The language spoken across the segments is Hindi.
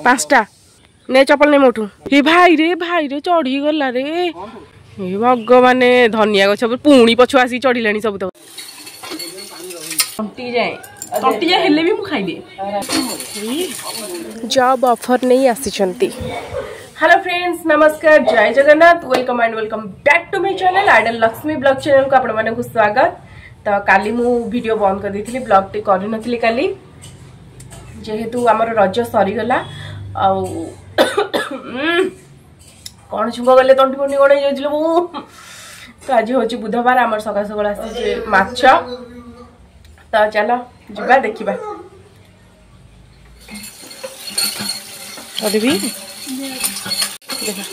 पाँचटा ने चपल ने मोटू हे भाई रे चढ़ी गला रे हे भगवान धनिया गछ पुणी पछु आसी चढ़िलानी सब तो तंटी जाए हेले भी मु खाइबे जॉब ऑफर नहीं आसी। हेलो फ्रेंड्स नमस्कार जय Jagannath welcome and welcome back to my channel idol Lakshmi blog channel को आपण माने स्वागत। तो काली मु वीडियो बंद कर देथिली ब्लॉग टे करि नथिली काली जेहेतु हमर रज सरी गला आ कौन छुंग गले तंटी पंटी कौन जाइल मु। तो आज हूँ बुधवार आम सका सका आसी माछ तो चलो जा देखा अरे भी देखा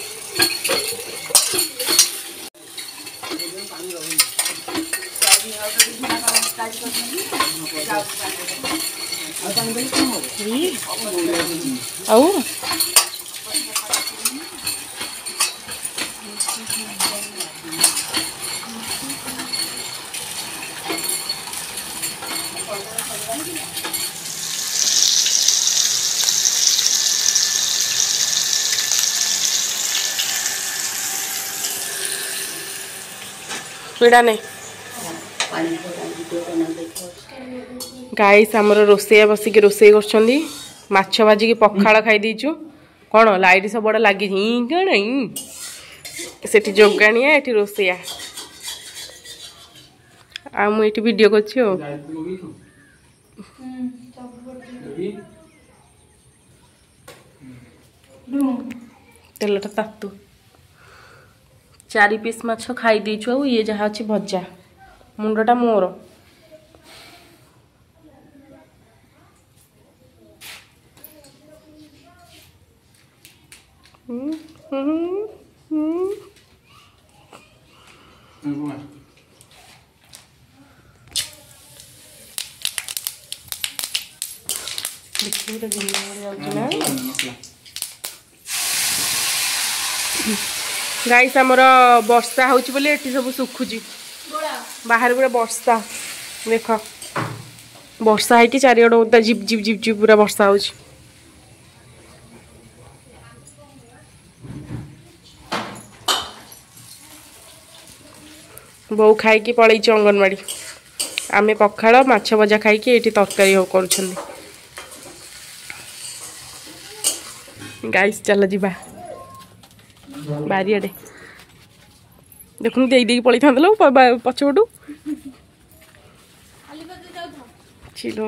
आउ पीड़ा नहीं गाइस आमर रोसैया बसिक रोसई कर भाजिकी पखाड़ खाई दीचु कौन लाइट सब बड़ा लगी कण से जोगाणिया ये रोसैया आ मुझे वीडियो कर तेलटा तातु 4 पीस माछ खाई दीचु आ ये जहाँ अच्छी भजा मुंडटा मोर गाइस आमर वर्षा होची बोले एठी सब सुखुची बाहर पूरा वर्षा देख वर्षा है चारिगड़ उदा झिप झिप झिप झिप पूरा वर्षा होची। बहु खाई पलई अंगनवाड़ी आमे पखाड़ माछ भजा खाई ये तरकारी हो कर गाइस चल जा बारियाडे देखुन दे पलि था पछपटू चिलो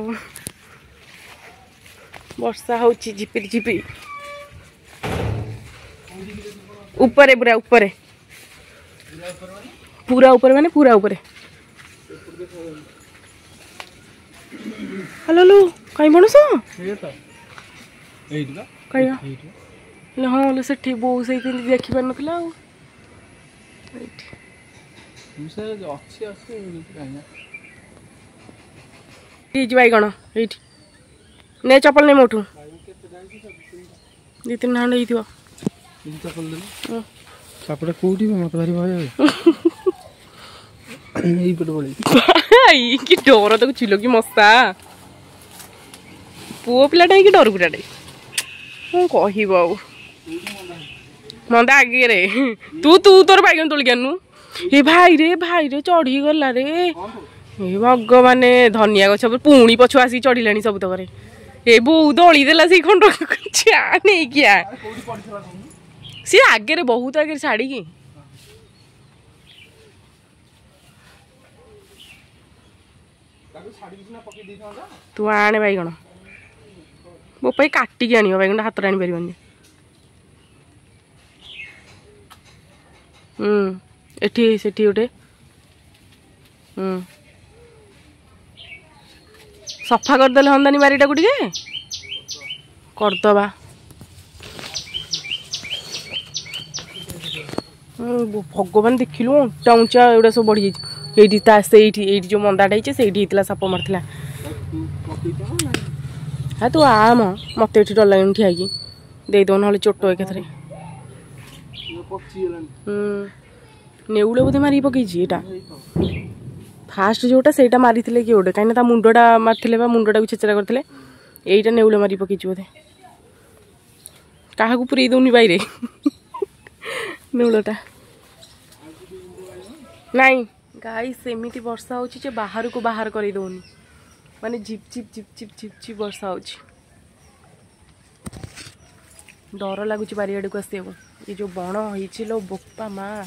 वर्षा होची झिपिरी झिपिरी ऊपर पूरा ऊपर पूरा ऊपर माने पूरा ऊपर हेलो कहीं बनस कहीं हाँ लो से बो से देखी पार ना बैगण ये ने चपल नहीं मोटू 2-3 हांड चपल कौटी मत भारी भय कि डर तक चिल कि मस्ता पुओ पिलाटा कि डर पिलाटे कह मंदा आगे रे तू तोर बैगन तोलिक आनु हे भाई रे चढ़ी गला रे हे भगवान धनिया गछ पुणी पछु आसी चढ़िलानी सब तक ए बो दली देला से खंड नहीं किया सी आगे बहुत आगे छाड़ी की तू आने बैगण मो पाई काटिकी आनियो बैगण हाथ आनी पारिबनी एठी सेठी उठे सफा करदेले हंदानी बारीटा को टिके करदबा भगवान देखिलु उंचा उंचा एवढा सब बढ़ी जाइए जो मंदाटा होता साप मारता हाँ तू आम मत डर लगे ठिया देदेव ना चोट एक नेउल बोधे मारिक पकईटा फास्ट जोटा सेटा मारी किए गोटे कहीं मुंडा मारी मुंडा को छेचरा करते यहीटा नेउल मारी पकई बोधे क्या पुरे दौनी बैरे नेउलटा नाई गाई सेमती वर्षा हो बाहर को बाहर कर दौनी माने झिप झिप झिप झिप झिप झिप वर्षा हो डर लगुच बारियाड़ को आसो ये जो बण हो बोपा माँ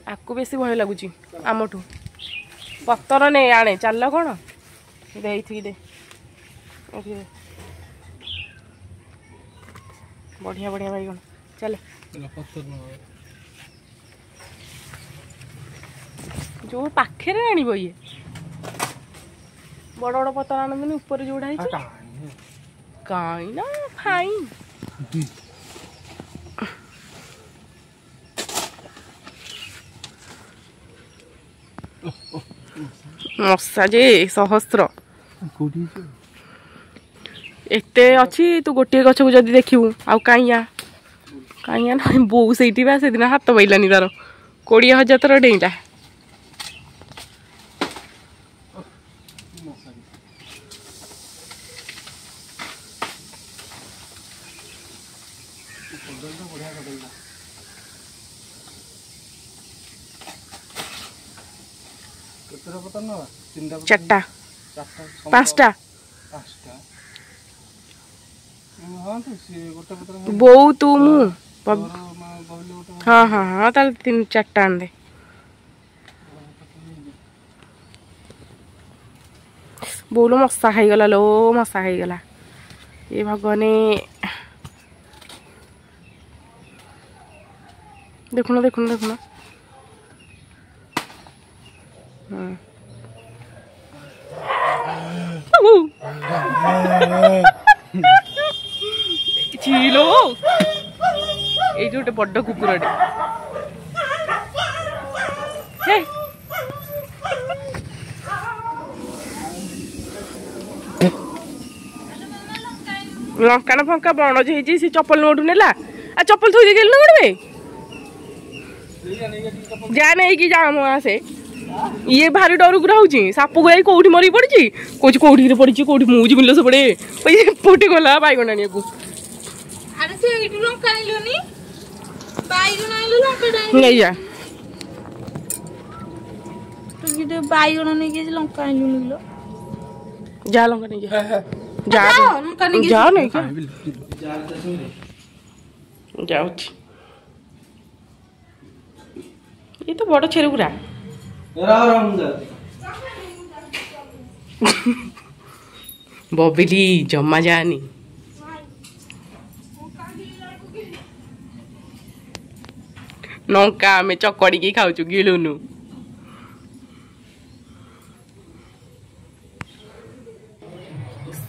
आपको बेसी भय लगुच आमठू पत्तर नहीं आने चल कौन दे दे बढ़िया बढ़िया बैगन चल जो पाखे आण ये बड़ बड़ पतर आनंदनी ऊपर जोड़ा कहीं ना फाइन मशा जे सहस्र एते अच्छी तू गोटे गछ को जदि देखिबू आउ कहीं ना बो से दिन हाथ बैलानी तार 20,000 तर डेईला चारटा पाँचटा बो तू मु हाँ हाँ हाँ ताल 3-4टा आन दे बोलो मशा खाईगला लो मशा खाईगला ये भगवान देखुना देखुना देखुना चीलो ये गोटे बड़ कुकुरटे लंका फंका बण जे सी चप्पल नोटू नेला आ चप्पल थोड़ी गेल नोड़े जा नहीं कि जा मुआ से ये भारी डर गुरा हो साप को कौटी मरी पड़ी कौच कौटी पड़ी कौटी मुझे मिल से पड़े पटे गला बैगन आने को नहीं जा बैगन नहीं लंका जा लंका नहीं जा जा नहीं क्या जाऊ ये तो बड़ छेर गुरा बबिली जमा जानी नौका में चकड़ी की खाऊ गिलुनु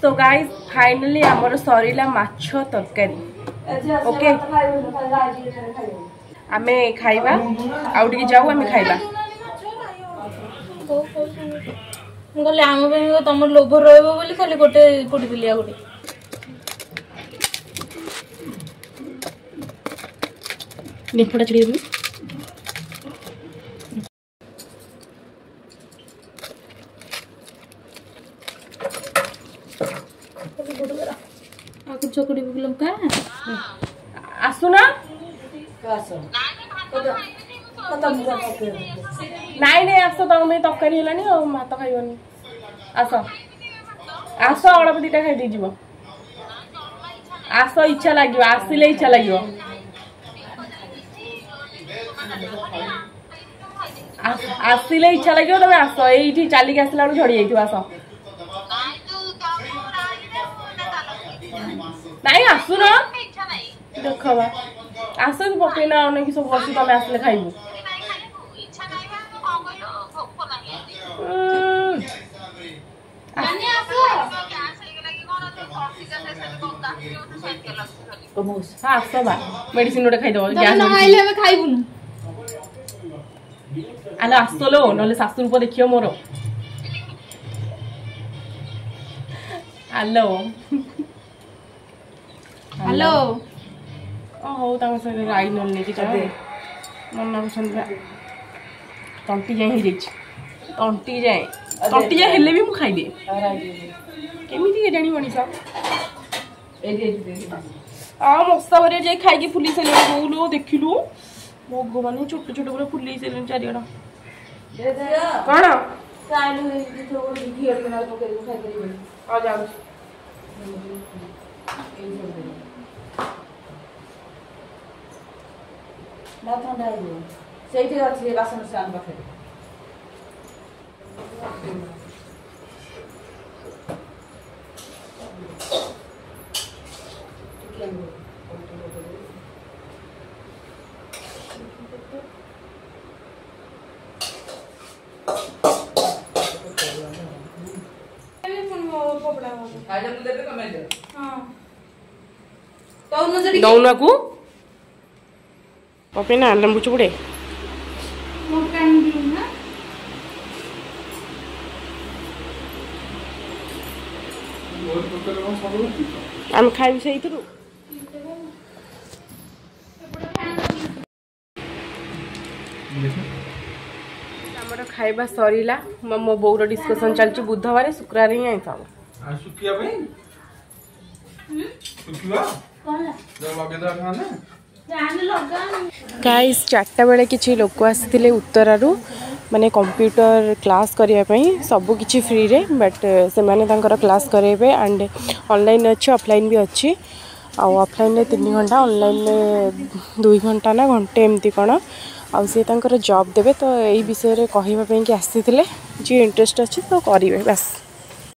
तो गाइस फाइनली हमर सरीला माछ तरकारी ओके आमे खाइबा आउ टिके जाऊ आमे खाइबा गले आम तुम लोभ रहिबो बोली खाली गोटे पोटी पिलिया गोटे निपड़ा चढ़ी देबी चकड़ी लंका आसुना नाई नहीं आस तुम तरकारी है भात खाइबनी आस आस अल्प दीटा खाई जीव आस इच्छा लगे आसिले इच्छा लगे आसिले इच्छा लगे तुम आस ये चलिक आसला बेलू झड़ी जाइए आस नाई आसुन देख आस पकईना अनेक सब बस तुम आसले खाइबू आस बा मेडिसिन गोटे खाईदेव खाइबुन आलो आसलो ना शाशु रूप देखियो मोर हेलो हेलो ହଉ ତାଙ୍କ ସାଙ୍ଗରେ ରାଇ ନହେଲେ ନେଇକି ଚାଲେ ମନା କରୁଛନ୍ତି ବା ତଣ୍ଟି ଯାଏଁ ହେଇଯାଇଛି ତଣ୍ଟି ଯାଏଁ ହେଲେ ବି ମୁଁ ଖାଇଦିଏ କେମିତି କେଜାଣି ମଣିଷ ମଶା ବରିଆ ଯାଇ ଖାଇକି ଫୁଲି ସାରିଲେଣି ବୋଉଲୋ ଦେଖିଲୁ ଭଗବାନ ଛୋଟ ଛୋଟ ପୁରା ଫୁଲେଇ ସାରିଲେଣି ଚାରିଆଡ କଣ ଯାଉଛି ଥଣ୍ଡା ହେଇଯିବ ସେଇଠି ଅଛି ବାସନ ଷ୍ଟାଣ୍ଡ ପାଖରେ ଦଉନାକୁ ପପେନା ଲେମ୍ବୁ ଚୁପୁଡେ ଆମେ ଖାଇବୁ ସେଇଥିରୁ ଆମର ଖାଇବା ସରିଲା ମୋ ବୋଉର ଡିସ୍କସନ ଚାଲିଛି ବୁଧବାର ଶୁକ୍ରବାର ହିଁ ଆଇଁଷ ହବ गाइस 4टा बेले किसी लोक आसते उत्तरारू माने कंप्यूटर क्लास करने सब किसी फ्री रे बट से माने क्लास करेंगे एंड ऑनलाइन अच्छे ऑफलाइन भी अच्छी ऑफलाइन 3 घंटा ऑनलाइन 2 घंटा ना घंटे एमती कौन आउ सी जॉब देवे तो यही विषय कहवाई कि आसी जी इंटरेस्ट अच्छी तो करेंगे बस।